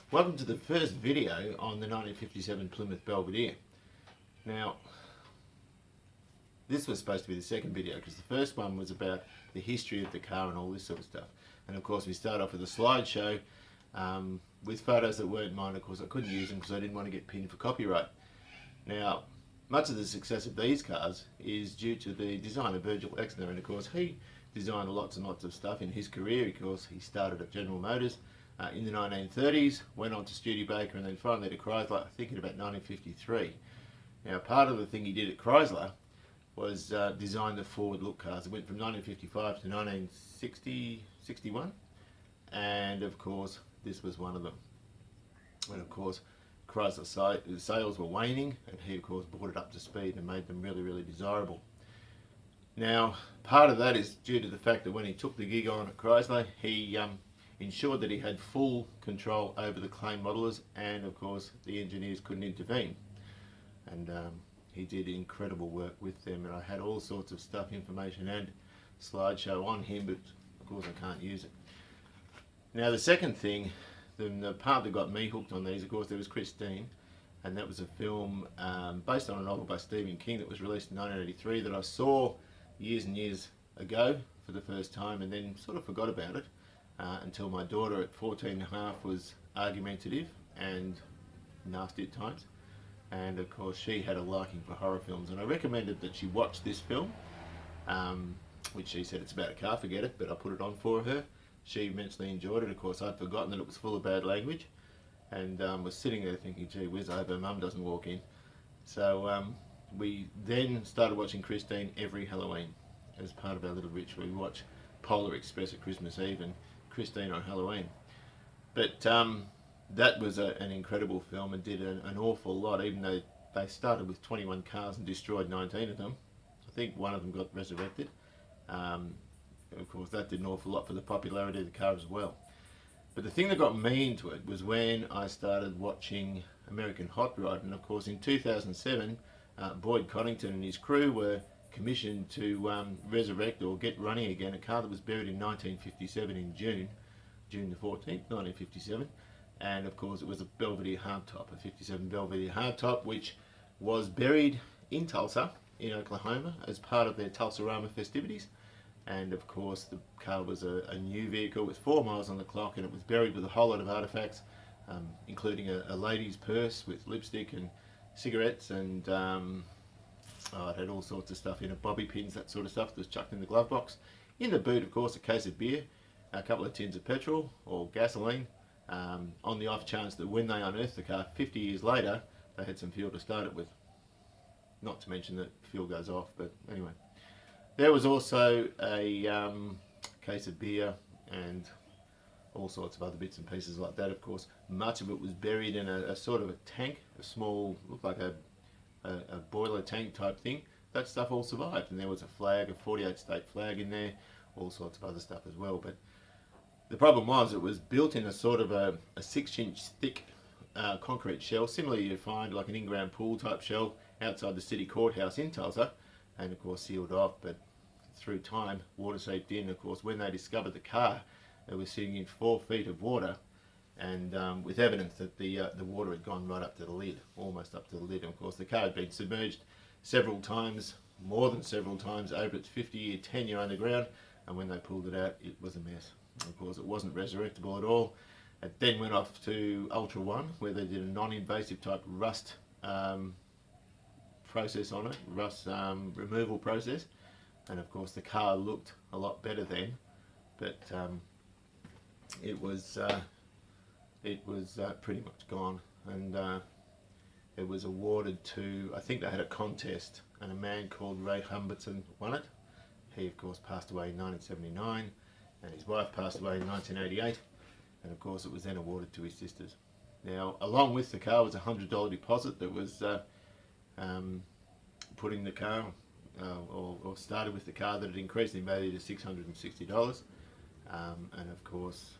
Welcome to the first video on the 1957 Plymouth Belvedere. Now, this was supposed to be the second video because the first one was about the history of the car and all this sort of stuff. And of course we start off with a slideshow with photos that weren't mine. Of course I couldn't use them because I didn't want to get pinned for copyright. Now, much of the success of these cars is due to the designer Virgil Exner, and of course he designed lots and lots of stuff in his career. Of course he started at General Motors in the 1930s, went on to Studebaker and then finally to Chrysler, I think in about 1953. Now part of the thing he did at Chrysler was design the forward look cars. It went from 1955 to 1960, 61, and of course this was one of them. And of course Chrysler sales were waning, and he of course brought it up to speed and made them really, really desirable. Now part of that is due to the fact that when he took the gig on at Chrysler, he ensured that he had full control over the claim modelers, and of course the engineers couldn't intervene. And he did incredible work with them, and I had all sorts of stuff, information and slideshow on him, but of course I can't use it. Now the second thing, the part that got me hooked on these, of course, there was Christine, and that was a film based on a novel by Stephen King that was released in 1983 that I saw years and years ago for the first time, and then sort of forgot about it until my daughter at 14 and a half was argumentative and nasty at times. And of course she had a liking for horror films, and I recommended that she watch this film, which she said it's about a car, forget it, but I put it on for her. She immensely enjoyed it. Of course I'd forgotten that it was full of bad language, and was sitting there thinking, gee whiz, I hope her mum doesn't walk in. So we then started watching Christine every Halloween as part of our little ritual. We watch Polar Express at Christmas Eve and Christine on Halloween. But that was an incredible film and did an awful lot, even though they started with 21 cars and destroyed 19 of them. I think one of them got resurrected. Of course that did an awful lot for the popularity of the car as well. But the thing that got me into it was when I started watching American Hot Rod, and of course in 2007 Boyd Coddington and his crew were commissioned to resurrect or get running again a car that was buried in 1957 in June the 14th, 1957. And of course it was a Belvedere hardtop, a 57 Belvedere hardtop, which was buried in Tulsa, in Oklahoma, as part of their Tulsa-Rama festivities. And of course the car was a new vehicle with 4 miles on the clock, and it was buried with a whole lot of artifacts, including a lady's purse with lipstick and cigarettes, and it had all sorts of stuff in it, bobby pins, that sort of stuff that was chucked in the glove box. In the boot, of course, a case of beer, a couple of tins of petrol or gasoline, on the off chance that when they unearthed the car 50 years later, they had some fuel to start it with. Not to mention that fuel goes off, but anyway. There was also a case of beer and all sorts of other bits and pieces like that. Of course, much of it was buried in a sort of a tank, a small, looked like a boiler tank type thing. That stuff all survived, and there was a flag, a 48 state flag in there, all sorts of other stuff as well. But the problem was it was built in a sort of a 6-inch thick concrete shell. Similarly, you find like an in-ground pool type shell outside the city courthouse in Tulsa, and of course sealed off. But through time, water seeped in. Of course, when they discovered the car, they were sitting in 4 feet of water, and with evidence that the water had gone right up to the lid, almost up to the lid. And of course, the car had been submerged several times, more than several times, over its 50-year tenure underground. And when they pulled it out, it was a mess. Of course, it wasn't resurrectable at all. It then went off to Ultra One, where they did a non-invasive type rust process on it, rust removal process. And of course, the car looked a lot better then, but it was pretty much gone. And it was awarded to, I think they had a contest, and a man called Ray Humberton won it. He, of course, passed away in 1979. And his wife passed away in 1988, and of course it was then awarded to his sisters. Now, along with the car was a $100 deposit that was putting the car, or started with the car, that had increased in value to $660. And of course,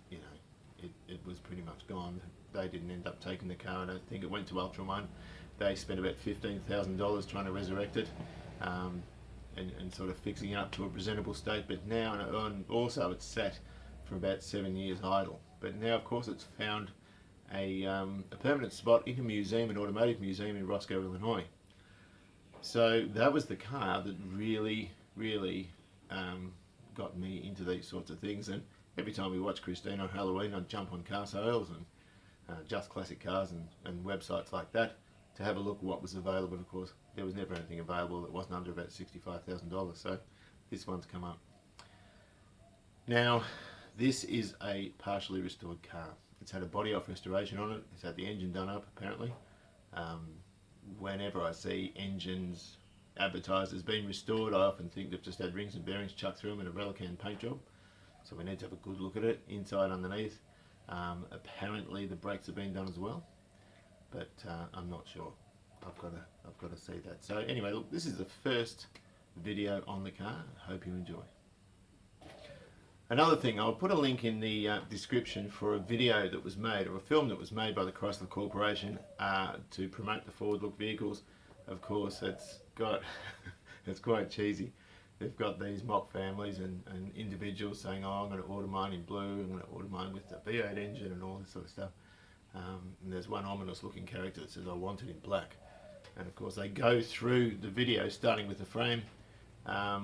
you know, it was pretty much gone. They didn't end up taking the car. I don't think it went to Ultra One. They spent about $15,000 trying to resurrect it. And sort of fixing it up to a presentable state, but now, and also it's sat for about 7 years idle. But now, of course, it's found a permanent spot in a museum, an automotive museum in Roscoe, Illinois. So that was the car that really got me into these sorts of things. And every time we watched Christine on Halloween, I'd jump on car sales and Just Classic Cars and websites like that to have a look at what was available. And of course, there was never anything available that wasn't under about $65,000. So this one's come up. Now, this is a partially restored car. It's had a body off restoration on it. It's had the engine done up, apparently. Whenever I see engines advertised as being restored, I often think they've just had rings and bearings chucked through them and a Relican paint job. So we need to have a good look at it, inside, underneath. Apparently the brakes have been done as well, but I'm not sure. I've got to see that. So anyway, look, this is the first video on the car. I hope you enjoy. Another thing, I'll put a link in the description for a video that was made, or a film that was made by the Chrysler Corporation to promote the forward look vehicles. Of course, it's quite cheesy. They've got these mock families and individuals saying, oh, I'm going to order mine in blue, I'm going to order mine with the V8 engine and all this sort of stuff. And there's one ominous looking character that says, I want it in black. And of course they go through the video starting with the frame,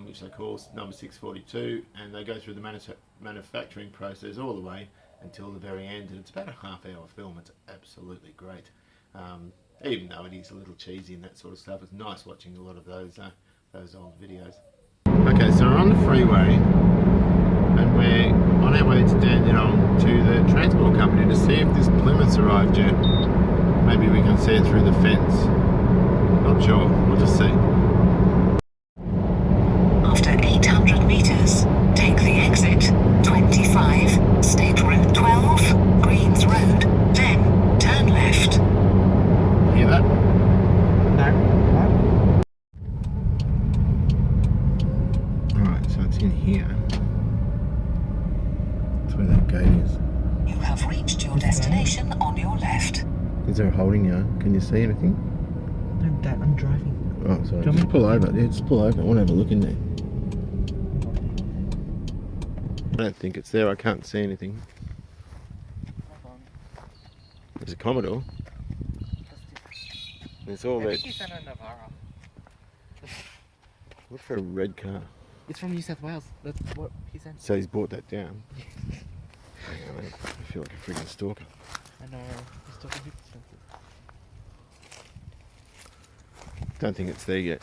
which they call number 642, and they go through the manufacturing process all the way until the very end, and it's about a half-hour film. It's absolutely great. Even though it is a little cheesy and that sort of stuff, it's nice watching a lot of those old videos. Okay, so we're on the freeway, and we're on our way to Dandenong to the transport company to see if this Plymouth's arrived yet. Maybe we can see it through the fence. Not sure, we'll just see. After 800 meters, take the exit 25, State Route 12, Greens Road, then turn left. Hear that? No. Alright, so it's in here. That's where that gate is. You have reached your destination on your left. Is there a holding yard? Can you see anything? No, Dad, I'm driving. Oh, sorry. Just pull over. Yeah, just pull over. I want to have a look in there. I don't think it's there. I can't see anything. There's a Commodore. There's all that. He's in a Navara. Look for a red car. It's from New South Wales. That's what he said. So he's brought that down. Hang on, mate. I feel like a freaking stalker. I know. He's talking too expensive. Don't think it's there yet.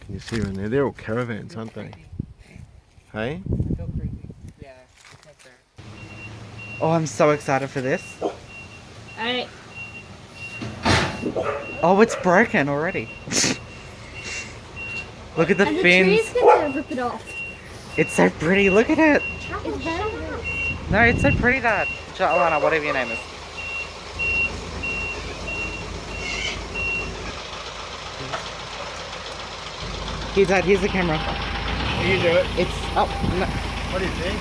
Can you see around there? They're all caravans, aren't they? Hey? I feel creepy. Yeah, it's not there. Oh, I'm so excited for this. Hey. Oh, it's broken already. Look at the And fins. the tree's gonna rip it off. It's so pretty. Look at it. It's very good. No, it's so pretty, Dad. Alana, whatever your name is. Here, Dad, here's the camera. You do it. It's up. No. What is it?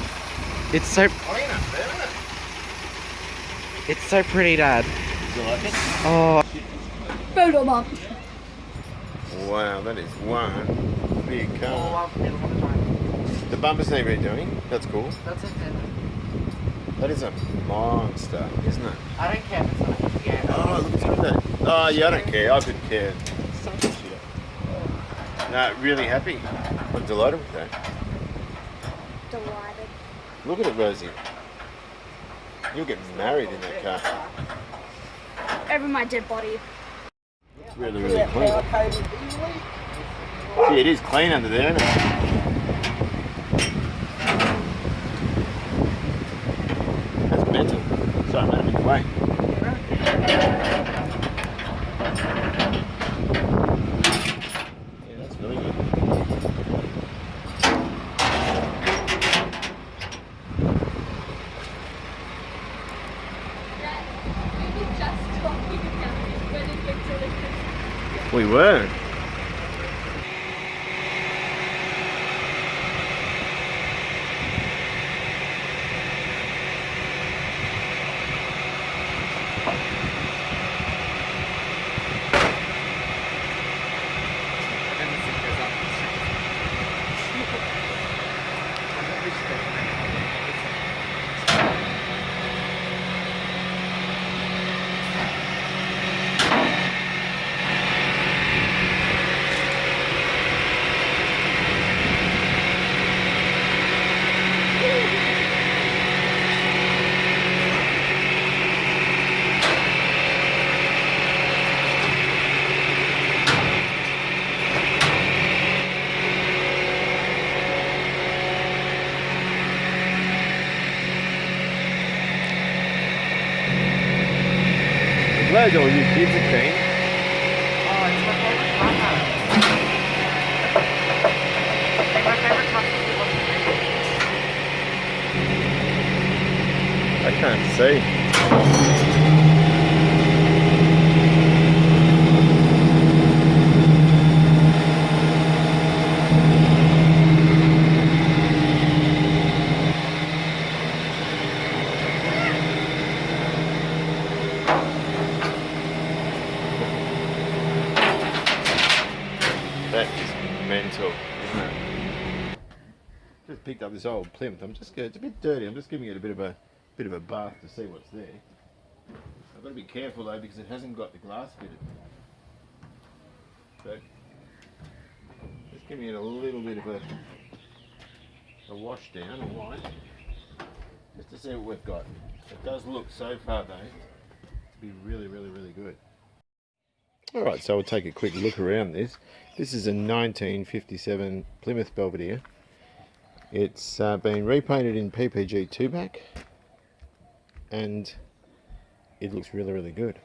It's so. Oh, you're not there, isn't it? It's so pretty, Dad. Do you like it? Oh. Photo bomb. Wow, that is one big car. The bumpers need redoing. That's cool. That's okay. That is a monster, isn't it? I don't care if it's not. Yeah. Oh, look at that. Oh, yeah, I don't care. I could care. No, really happy. I'm delighted with that. Delighted. Look at it, Rosie. You'll get married in that car. Over my dead body. It's really, really clean. Gee, it is clean under there, isn't it? That's mental. Sorry, mate, I'm in the way. Yeah, that's really good. We were. suppose all you kids are keen. Oh, it's my favourite colour. My favourite colour is I can't see. That is mental, isn't it? Just picked up this old Plymouth. It's a bit dirty. I'm just giving it a bit of a bath to see what's there. I've got to be careful though because it hasn't got the glass fitted. So just giving it a little bit of a wash down, a wipe, just to see what we've got. It does look so far though to be really, really, really good. Alright, so we'll take a quick look around this. This is a 1957 Plymouth Belvedere. It's been repainted in PPG 2-back and it looks really, really good.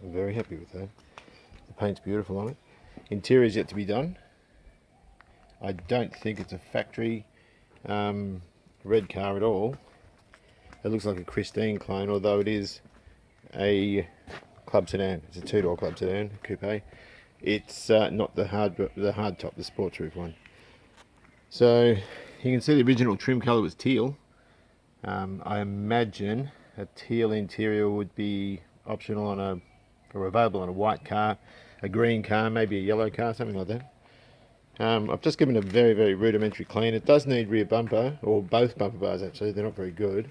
I'm very happy with that. The paint's beautiful on it. Interior's yet to be done. I don't think it's a factory red car at all. It looks like a Christine clone, although it is a club sedan. It's a two-door club sedan, coupe. It's not the hard top, the sports roof one. So you can see the original trim colour was teal. I imagine a teal interior would be optional on or available on a white car, a green car, maybe a yellow car, something like that. I've just given a very, very rudimentary clean. It does need rear bumper, or both bumper bars actually. They're not very good.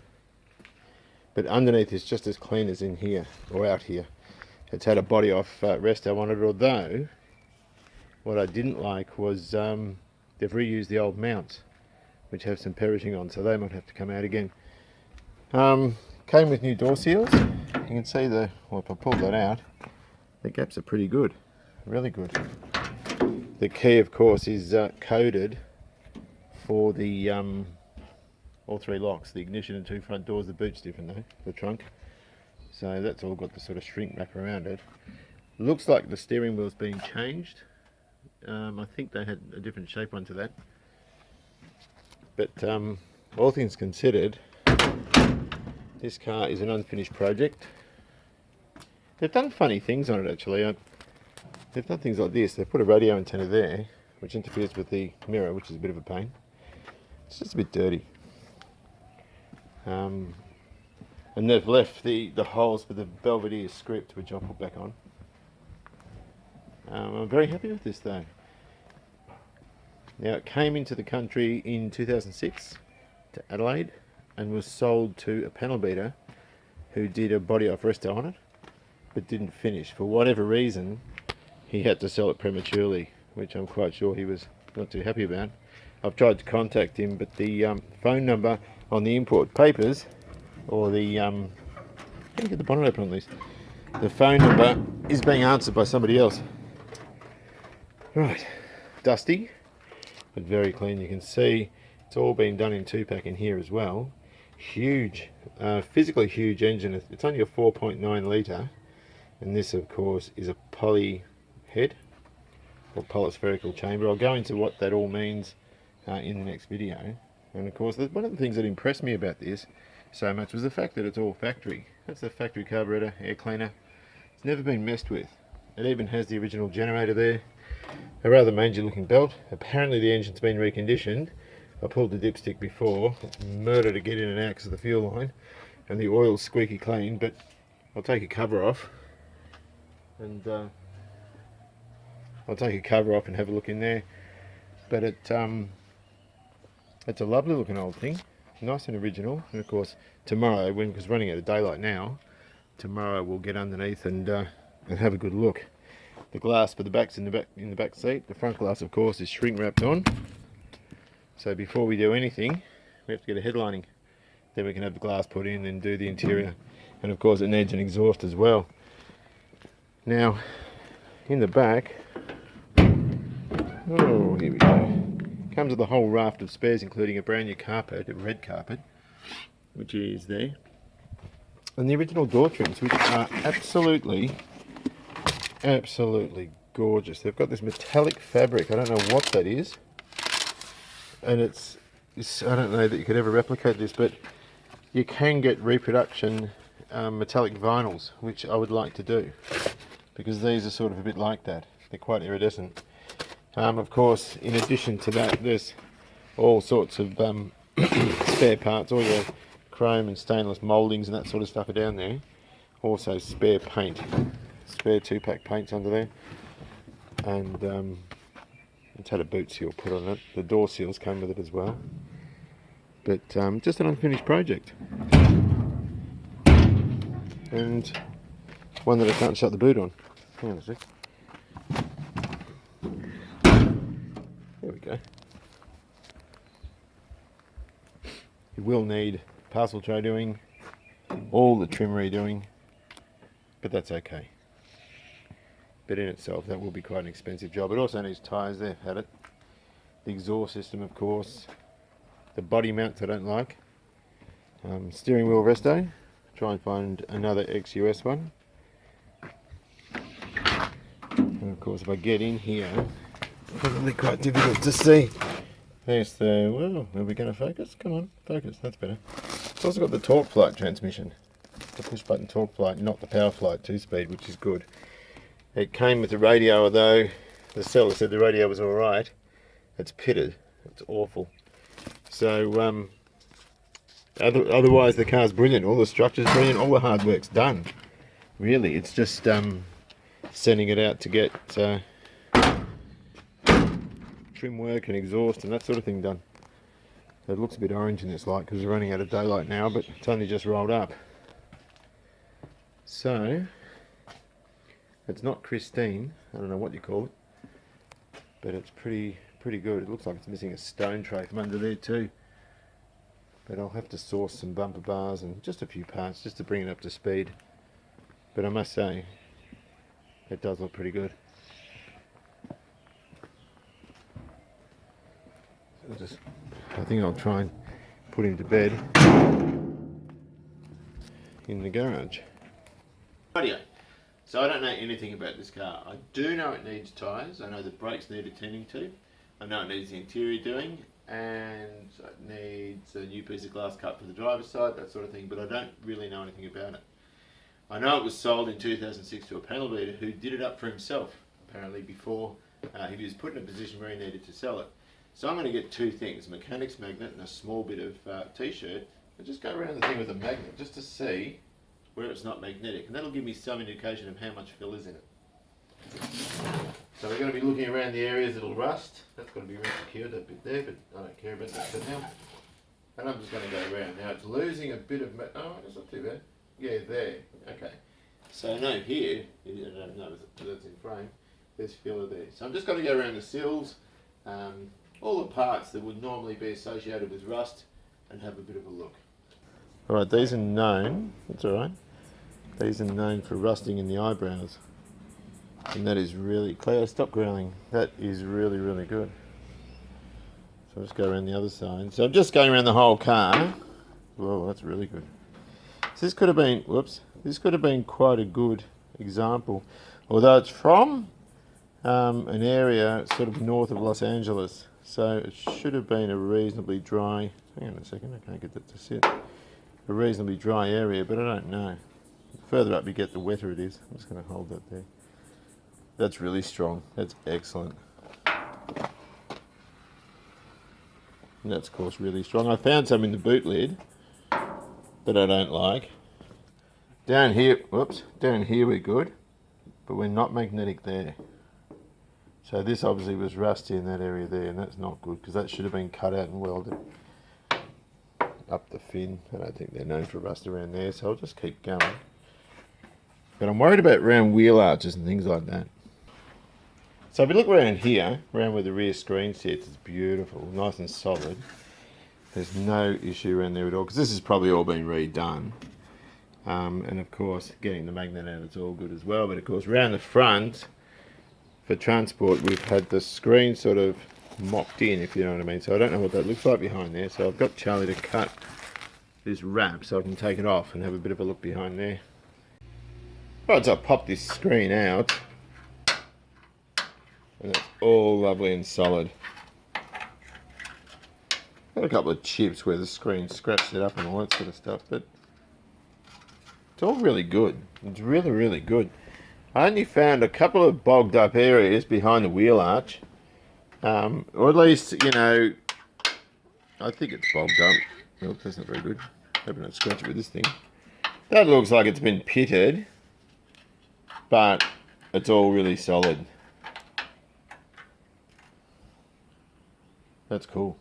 But underneath is just as clean as in here, or out here. It's had a body off resto on it, although what I didn't like was they've reused the old mounts, which have some perishing on, so they might have to come out again. Came with new door seals. You can see if I pull that out, the gaps are pretty good, really good. The key, of course, is coded for the all three locks, the ignition and two front doors. The boot's different though, the trunk. So that's all got the sort of shrink wrap around it. Looks like the steering wheel's been changed. I think they had a different shape onto that. But all things considered, this car is an unfinished project. They've done funny things on it actually. They've done things like this. They've put a radio antenna there, which interferes with the mirror, which is a bit of a pain. It's just a bit dirty. And they've left the holes for the Belvedere script, which I'll put back on. I'm very happy with this though. Now it came into the country in 2006 to Adelaide and was sold to a panel beater who did a body off resto on it, but didn't finish. For whatever reason, he had to sell it prematurely, which I'm quite sure he was not too happy about. I've tried to contact him, but the phone number on the import papers, or the how do you get the bonnet open on this? The phone number is being answered by somebody else. Right, dusty, but very clean. You can see it's all been done in 2-pack in here as well. Huge, physically huge engine. It's only a 4.9 litre, and this, of course, is a poly head or polyspherical chamber. I'll go into what that all means in the next video. And of course, one of the things that impressed me about this so much was the fact that it's all factory. That's the factory carburetor, air cleaner. It's never been messed with. It even has the original generator there. A rather mangy looking belt. Apparently the engine's been reconditioned. I pulled the dipstick before. It's murder to get in and out because of the fuel line. And the oil's squeaky clean, but I'll take a cover off. And I'll take a cover off and have a look in there. But it's a lovely looking old thing. Nice and original. And of course tomorrow, because running out of daylight now, tomorrow we'll get underneath and have a good look. The glass for the back's in the back seat. The front glass, of course, is shrink wrapped on. So before we do anything, we have to get a headlining. Then we can have the glass put in and do the interior. And of course it needs an exhaust as well. Now, in the back, oh, here we go. Comes with a whole raft of spares, including a brand new carpet, a red carpet, which is there. And the original door trims, which are absolutely gorgeous. They've got this metallic fabric. I don't know what that is. And it's I don't know that you could ever replicate this, but you can get reproduction metallic vinyls, which I would like to do, because these are sort of a bit like that. They're quite iridescent. Of course, in addition to that, there's all sorts of spare parts, all your chrome and stainless mouldings and that sort of stuff are down there. Also spare paint, spare 2-pack paints under there, and it's had a boot seal put on it. The door seals came with it as well. But just an unfinished project, and one that I can't shut the boot on. Hang on a sec. There we go. You will need parcel tray doing, all the trim redoing, but that's okay. But in itself, that will be quite an expensive job. It also needs tyres. They've had it. The exhaust system, of course. The body mounts I don't like. Steering wheel resto. Try and find another ex-US one. And of course, if I get in here, probably quite difficult to see. There's the, well, are we going to focus? Come on, focus, that's better. It's also got the torque flight transmission. The push button torque flight, not the power flight 2-speed, which is good. It came with the radio, although the seller said the radio was alright. It's pitted, it's awful. So, otherwise the car's brilliant, all the structure's brilliant, all the hard work's done. Really, it's just sending it out to get trim work and exhaust and that sort of thing done. It looks a bit orange in this light because we're running out of daylight now, but it's only just rolled up. So, it's not pristine, I don't know what you call it, but it's pretty good. It looks like it's missing a stone tray from under there too. But I'll have to source some bumper bars and just a few parts just to bring it up to speed. But I must say, it does look pretty good. So I think I'll try and put him to bed in the garage. Rightio. So I don't know anything about this car. I do know it needs tyres. I know the brakes need attending to. I know it needs the interior doing, and it needs a new piece of glass cut for the driver's side, that sort of thing, but I don't really know anything about it. I know it was sold in 2006 to a panel beater who did it up for himself, apparently before he was put in a position where he needed to sell it. So I'm going to get two things, a mechanic's magnet and a small bit of t-shirt, and just go around the thing with a magnet just to see where it's not magnetic, and that'll give me some indication of how much fill is in it. So we're going to be looking around the areas that'll rust. That's got to be re-secured, that bit there, but I don't care about that for now. And I'm just going to go around. Now it's losing a bit of, oh, it's not too bad. Yeah, there, okay. So I know here, I don't know if that's in frame, there's filler there. So I'm just going to go around the sills, all the parts that would normally be associated with rust, and have a bit of a look. Alright, these are known, that's alright, these are known for rusting in the eyebrows. And that is really, Cleo, stop growling. That is really, really good. So I'll just go around the other side. So I'm just going around the whole car. Whoa, that's really good. So this could have been, whoops, this could have been quite a good example. Although it's from an area sort of north of Los Angeles. So it should have been a reasonably dry, hang on a second, I can't get that to sit. A reasonably dry area, but I don't know. The further up you get, the wetter it is. I'm just going to hold that there. That's really strong. That's excellent. And that's, of course, really strong. I found some in the boot lid that I don't like. Down here, whoops, down here we're good, but we're not magnetic there. So this obviously was rusty in that area there, and that's not good, because that should have been cut out and welded up the fin. I don't think they're known for rust around there, so I'll just keep going. But I'm worried about round wheel arches and things like that. So if you look around here, around where the rear screen sits, it's beautiful, nice and solid. There's no issue around there at all, because this has probably all been redone. And of course, getting the magnet out, it's all good as well. But of course, around the front, for transport, we've had the screen sort of mocked in, if you know what I mean. So I don't know what that looks like behind there. So I've got Charlie to cut this wrap so I can take it off and have a bit of a look behind there. Right, so I pop this screen out and it's all lovely and solid. Got a couple of chips where the screen scratched it up and all that sort of stuff, but it's all really good. It's really, really good. I only found a couple of bogged up areas behind the wheel arch. Or at least, you know, I think it's bogged up. Oh, that's not very good. Hope I don't scratch it with this thing. That looks like it's been pitted, but it's all really solid. That's cool.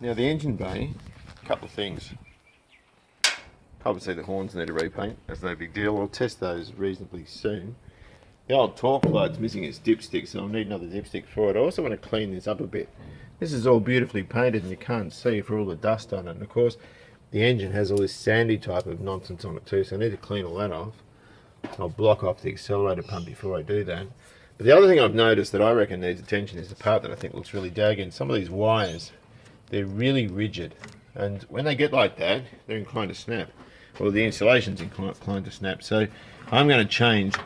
Now the engine bay, a couple of things. Obviously the horns need a repaint, that's no big deal. I'll test those reasonably soon. The old torque light's missing its dipstick, so I'll need another dipstick for it. I also want to clean this up a bit. This is all beautifully painted and you can't see for all the dust on it. And of course, the engine has all this sandy type of nonsense on it too, so I need to clean all that off. I'll block off the accelerator pump before I do that. But the other thing I've noticed that I reckon needs attention is the part that I think looks really dagging. Some of these wires, they're really rigid. And when they get like that, they're inclined to snap. Well, the insulation's inclined to snap. So I'm going to change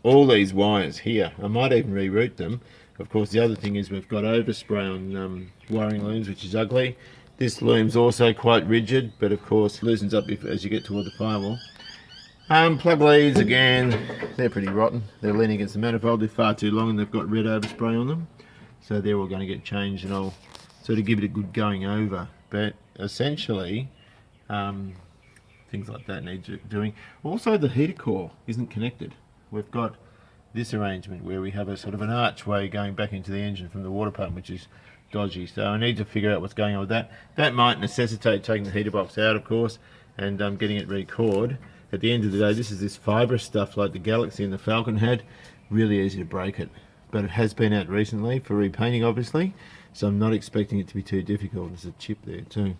all these wires here. I might even reroute them. Of course, the other thing is we've got overspray on wiring looms, which is ugly. This loom's also quite rigid, but of course loosens up as you get toward the firewall. Plug leads, again, they're pretty rotten. They're leaning against the manifold. They're far too long and they've got red overspray on them. So they're all going to get changed, and I'll sort of give it a good going over. But essentially, things like that need doing. Also, the heater core isn't connected. We've got this arrangement where we have a sort of an archway going back into the engine from the water pump, which is dodgy. So I need to figure out what's going on with that. That might necessitate taking the heater box out, of course, and getting it re-cored. At the end of the day, this is this fibrous stuff like the Galaxy and the Falcon had. Really easy to break it. But it has been out recently for repainting, obviously, so I'm not expecting it to be too difficult. There's a chip there too.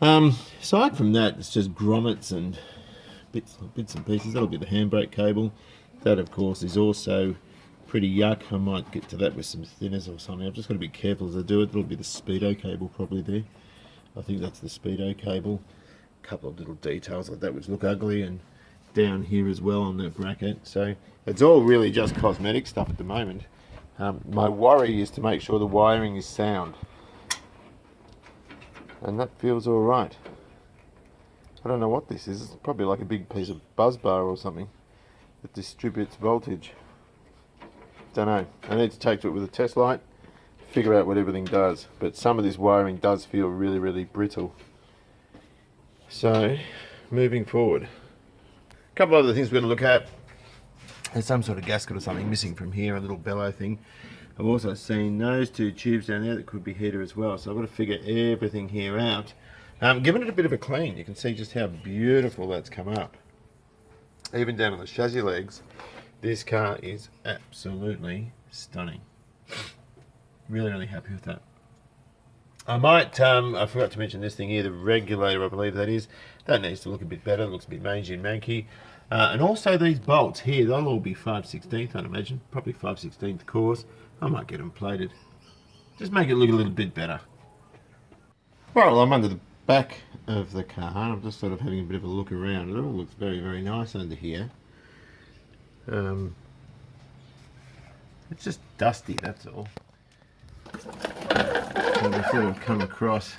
Aside from that, it's just grommets and bits and pieces. That'll be the handbrake cable. That, of course, is also pretty yuck. I might get to that with some thinners or something. I've just got to be careful as I do it. That'll be the speedo cable probably there. I think that's the speedo cable. A couple of little details like that which look ugly, and down here as well on that bracket. So it's all really just cosmetic stuff at the moment. My worry is to make sure the wiring is sound, and that feels all right. I don't know what this is. It's probably like a big piece of buzz bar or something that distributes voltage. Don't know. I need to take to it with a test light, figure out what everything does. But some of this wiring does feel really, really brittle. So, moving forward. A couple of other things we're going to look at. There's some sort of gasket or something missing from here, a little bellow thing. I've also seen those two tubes down there that could be heater as well. So I've got to figure everything here out. Giving it a bit of a clean, you can see just how beautiful that's come up. Even down on the chassis legs, this car is absolutely stunning. Really, really happy with that. I might, I forgot to mention this thing here, the regulator, I believe that is. That needs to look a bit better. It looks a bit mangy and manky. And also these bolts here, they'll all be 5/16, I'd imagine. Probably 5/16 course. I might get them plated. Just make it look a little bit better. Right, well, I'm under the back of the car. I'm just sort of having a bit of a look around. It all looks very, very nice under here. It's just dusty, that's all. So we sort of come across,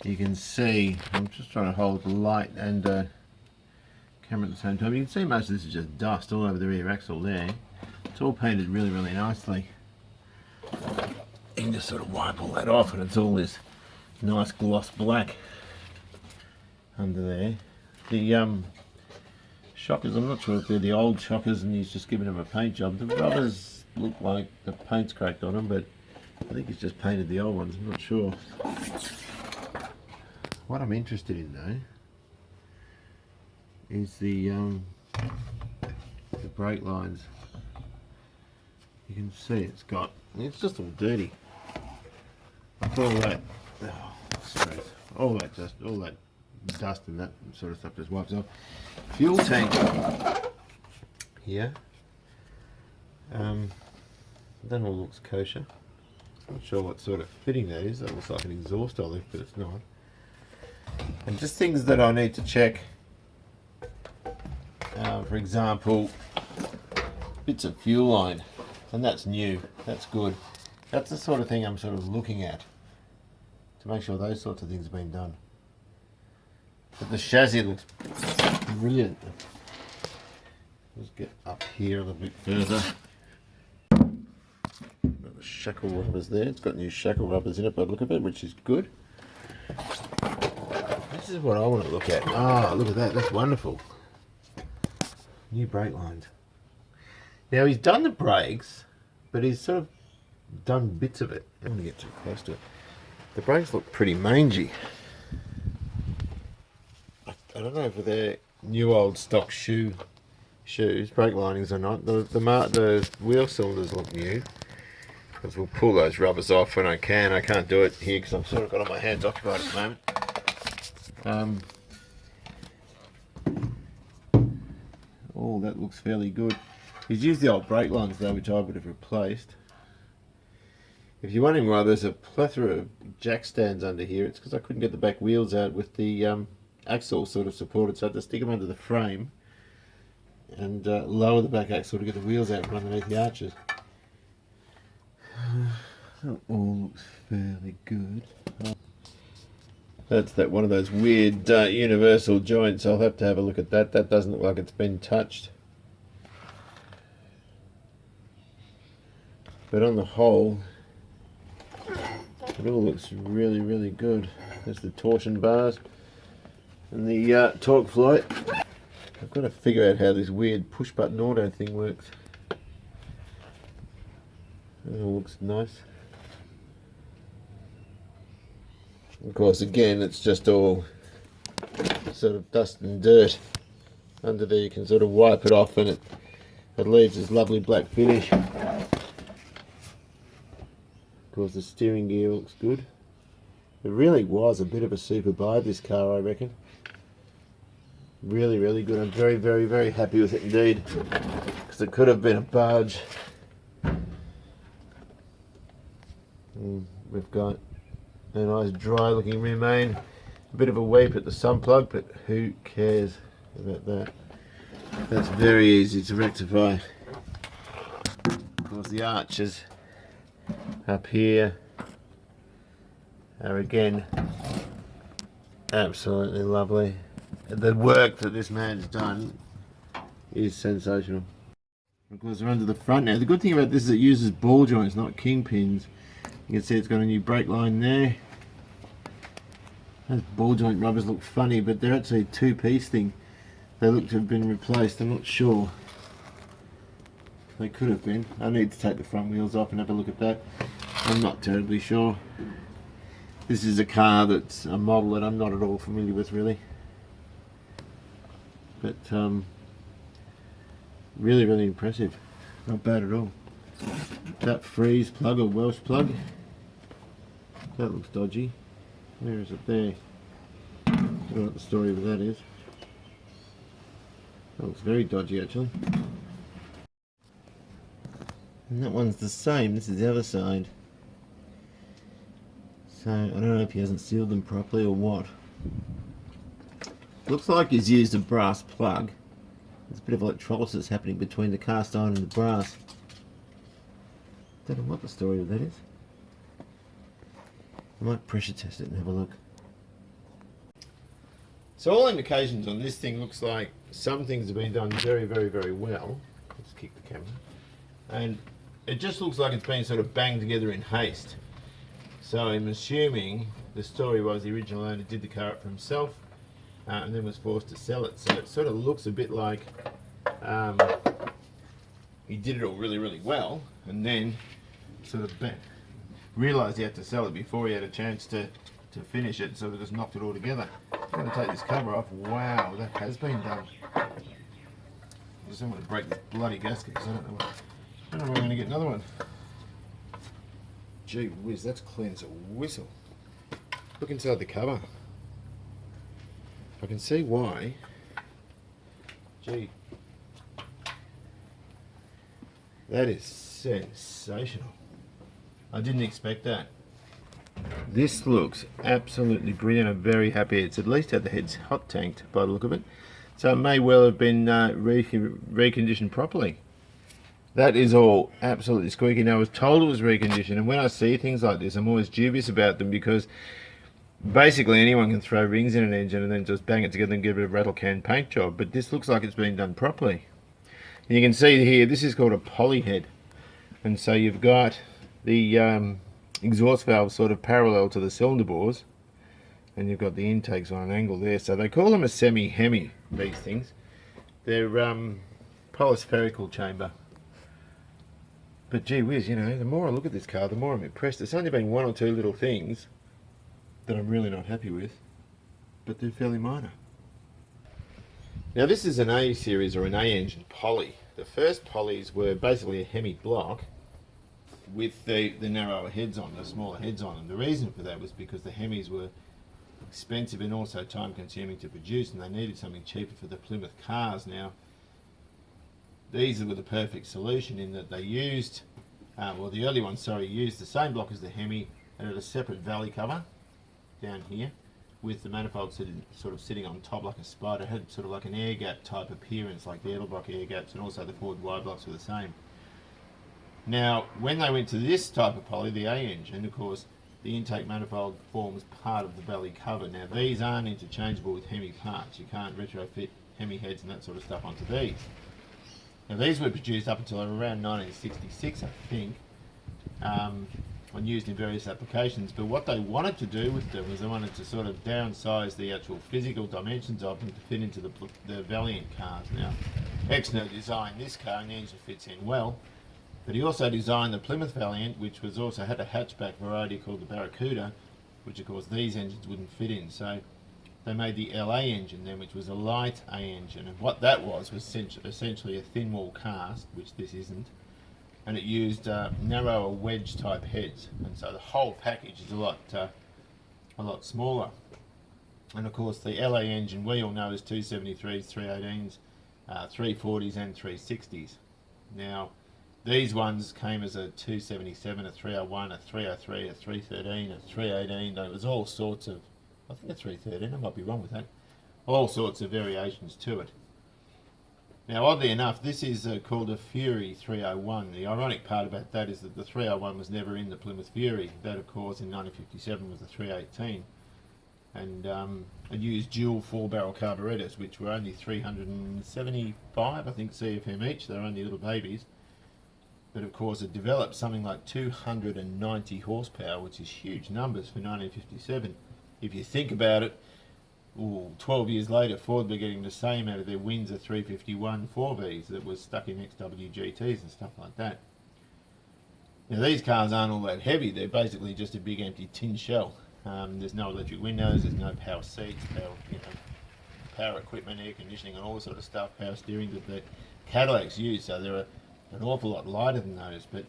you can see, I'm just trying to hold the light and camera at the same time. You can see most of this is just dust all over the rear axle there. It's all painted really, really nicely. You can just sort of wipe all that off and it's all this nice gloss black under there. The shockers, I'm not sure if they're the old shockers and he's just given them a paint job. The rubbers look like the paint's cracked on them, but I think he's just painted the old ones, I'm not sure. What I'm interested in though is the brake lines. You can see it's just all dirty. All that, all that dust and that sort of stuff just wipes off. Fuel tank here. That all looks kosher. Not sure what sort of fitting that is. That looks like an exhaust olive, but it's not. And just things that I need to check. For example, bits of fuel line, and that's new. That's good. That's the sort of thing I'm sort of looking at to make sure those sorts of things have been done. But the chassis looks brilliant. Let's get up here a little bit further. Got the shackle rubbers there. It's got new shackle rubbers in it by the look of it, which is good. This is what I want to look at. Ah, look at that. That's wonderful. New brake lines. Now he's done the brakes, but he's sort of done bits of it. I don't want to get too close to it. The brakes look pretty mangy. I don't know if they're new old stock shoes, brake linings or not. The wheel cylinders look new. Because we'll pull those rubbers off when I can. I can't do it here because I've sort of got all my hands occupied at the moment. Oh, that looks fairly good. He's used the old brake lines though, which I would have replaced. If you're wondering why there's a plethora of jack stands under here, it's because I couldn't get the back wheels out with the axle sort of supported, so I had to stick them under the frame and lower the back axle to get the wheels out from underneath the arches. That all looks fairly good. That's one of those weird universal joints. I'll have to have a look at that. That doesn't look like it's been touched. But on the whole, it all looks really, really good. There's the torsion bars and the torque float. I've got to figure out how this weird push button auto thing works. It all looks nice. Of course, again, it's just all sort of dust and dirt. Under there you can sort of wipe it off and it leaves this lovely black finish. Of course, the steering gear looks good. It really was a bit of a super buy, this car, I reckon. Really, really good. I'm very, very, very happy with it indeed. Because it could have been a barge. We've got a nice dry looking rear main. A bit of a weep at the sun plug, but who cares about that? That's very easy to rectify. Of course, the arches up here are again absolutely lovely. The work that this man's done is sensational. Of course, we're under the front now. The good thing about this is it uses ball joints, not kingpins. You can see it's got a new brake line there. Those ball joint rubbers look funny, but they're actually a two-piece thing. They look to have been replaced. I'm not sure. They could have been. I need to take the front wheels off and have a look at that. I'm not terribly sure. This is a car that's a model that I'm not at all familiar with, really. But really, really impressive. Not bad at all. That freeze plug or Welsh plug, that looks dodgy. Where is it there? I don't know what the story of that is. That looks very dodgy actually. And that one's the same, this is the other side. So I don't know if he hasn't sealed them properly or what. Looks like he's used a brass plug. There's a bit of electrolysis happening between the cast iron and the brass. Don't know what the story of that is. I might pressure test it and have a look. So all indications on this thing looks like some things have been done very, very, very well. Let's kick the camera. And it just looks like it's been sort of banged together in haste. So I'm assuming the story was the original owner did the car up for himself and then was forced to sell it. So it sort of looks a bit like he did it all really, really well and then sort of realised he had to sell it before he had a chance to finish it, so they just knocked it all together. I'm going to take this cover off. Wow, that has been done. I just don't want to break this bloody gasket because I don't know when I'm going to get another one. Gee whiz, that's clean as a whistle. Look inside the cover. I can see why. Gee. That is sensational. I didn't expect that. This looks absolutely brilliant. I'm very happy. It's at least had the heads hot tanked by the look of it. So it may well have been reconditioned properly. That is all absolutely squeaky. Now I was told it was reconditioned, and when I see things like this I'm always dubious about them, because basically anyone can throw rings in an engine and then just bang it together and give it a rattle can paint job, but this looks like it's been done properly. And you can see here, this is called a poly head, and so you've got the exhaust valve sort of parallel to the cylinder bores, and you've got the intakes on an angle there. So they call them a semi-hemi, these things. They're polyspherical chamber. But gee whiz, you know, the more I look at this car, the more I'm impressed. There's only been one or two little things that I'm really not happy with, but they're fairly minor. Now this is an A series or an A engine poly. The first polys were basically a Hemi block with the narrower heads on, the smaller heads on them. The reason for that was because the Hemis were expensive and also time consuming to produce, and they needed something cheaper for the Plymouth cars. Now these were the perfect solution in that they used, well the early ones, sorry, used the same block as the Hemi and had a separate valley cover down here with the manifold sort of sitting on top like a spider. It had sort of like an air gap type appearance like the Edelbrock air gaps, and also the forward wide blocks were the same. Now when they went to this type of poly, the A engine, of course the intake manifold forms part of the belly cover. Now these aren't interchangeable with Hemi parts. You can't retrofit Hemi heads and that sort of stuff onto these. Now these were produced up until around 1966, I think, and used in various applications. But what they wanted to do with them was they wanted to sort of downsize the actual physical dimensions of them to fit into the Valiant cars. Now Exner designed this car and the engine fits in well, but he also designed the Plymouth Valiant, which was also had a hatchback variety called the Barracuda, which of course these engines wouldn't fit in. So they made the LA engine then, which was a light A engine, and what that was essentially a thin wall cast, which this isn't, and it used narrower wedge type heads, and so the whole package is a lot smaller. And of course the LA engine we all know is 273s, 318s, 340s and 360s. Now these ones came as a 277, a 301, a 303, a 313, a 318. There was all sorts of, I think a 313, I might be wrong with that, all sorts of variations to it. Now oddly enough, this is called a Fury 301. The ironic part about that is that the 301 was never in the Plymouth Fury. That of course in 1957 was the 318, and it used dual 4-barrel carburetors, which were only 375 I think CFM each. They're only little babies, but of course it developed something like 290 horsepower, which is huge numbers for 1957. If you think about it, 12 years later Ford were getting the same out of their Windsor 351 4Vs that was stuck in XW GTs and stuff like that. Now these cars aren't all that heavy, they're basically just a big empty tin shell. There's no electric windows, there's no power seats, power equipment, air conditioning and all this sort of stuff, power steering that the Cadillacs use, so they're an awful lot lighter than those. But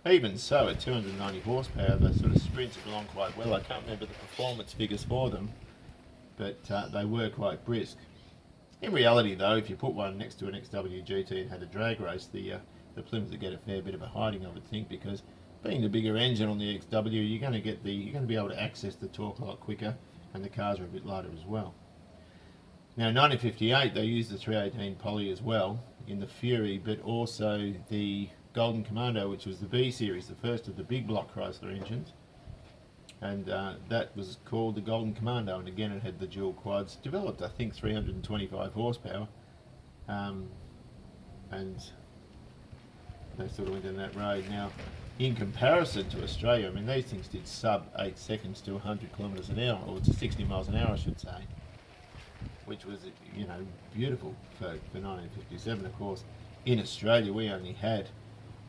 even so, at 290 horsepower, they sort of sprinted along quite well. I can't remember the performance figures for them, but they were quite brisk. In reality though, if you put one next to an XW GT and had a drag race, the Plymouth would get a fair bit of a hiding, I would think, because being the bigger engine on the XW, you're going to be able to access the torque a lot quicker, and the cars are a bit lighter as well. Now in 1958 they used the 318 poly as well in the Fury, but also the Golden Commando, which was the B series, the first of the big block Chrysler engines, and that was called the Golden Commando, and again it had the dual quads, developed I think 325 horsepower, and they sort of went down that road. Now in comparison to Australia, I mean these things did sub 8 seconds to 100 kilometres an hour, or to 60 miles an hour I should say, which was, you know, beautiful for 1957. Of course in Australia we only had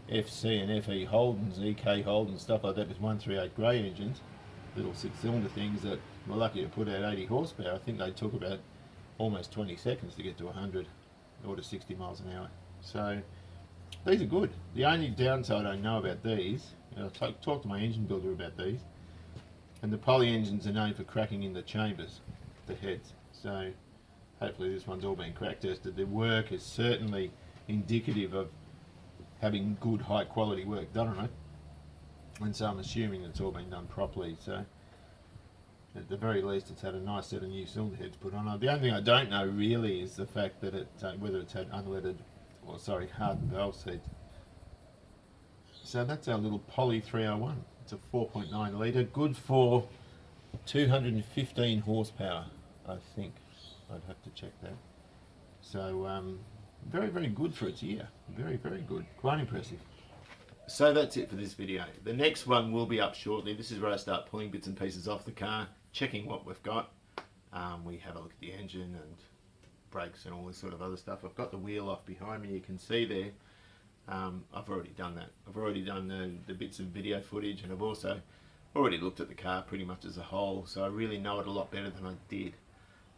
FC and FE Holdens, EK Holdens, stuff like that with 138 grey engines, little 6-cylinder things that were lucky to put out 80 horsepower. I think they took about almost 20 seconds to get to 100 or to 60 miles an hour. So these are good. The only downside I know about these, and I'll talk to my engine builder about these, and the poly engines are known for cracking in the chambers, the heads. So hopefully this one's all been crack tested. The work is certainly indicative of having good high quality work done on it. And so I'm assuming it's all been done properly. So at the very least, it's had a nice set of new cylinder heads put on. The only thing I don't know really is the fact that it whether it's had unleaded or hardened valve seats. So that's our little Poly 301. It's a 4.9 litre, good for 215 horsepower, I think. I'd have to check that. So very, very good for its year. Very, very good. Quite impressive. So that's it for this video. The next one will be up shortly. This is where I start pulling bits and pieces off the car, checking what we've got. We have a look at the engine and brakes and all this sort of other stuff. I've got the wheel off behind me, you can see there. I've already done that. I've already done the bits of video footage, and I've also already looked at the car pretty much as a whole, so I really know it a lot better than I did.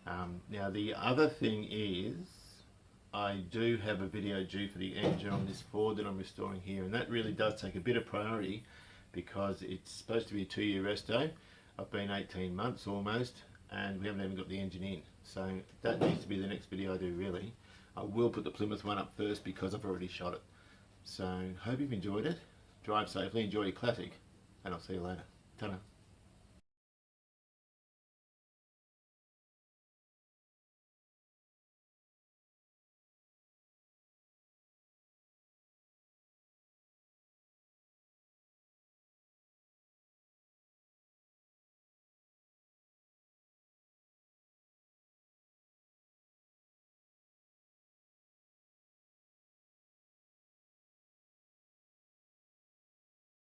Now the other thing is, I do have a video due for the engine on this Ford that I'm restoring here, and that really does take a bit of priority because it's supposed to be a 2-year resto. I've been 18 months almost, and we haven't even got the engine in, so that needs to be the next video I do really. I will put the Plymouth one up first because I've already shot it. So hope you've enjoyed it. Drive safely, enjoy your classic, and I'll see you later. Ta-da.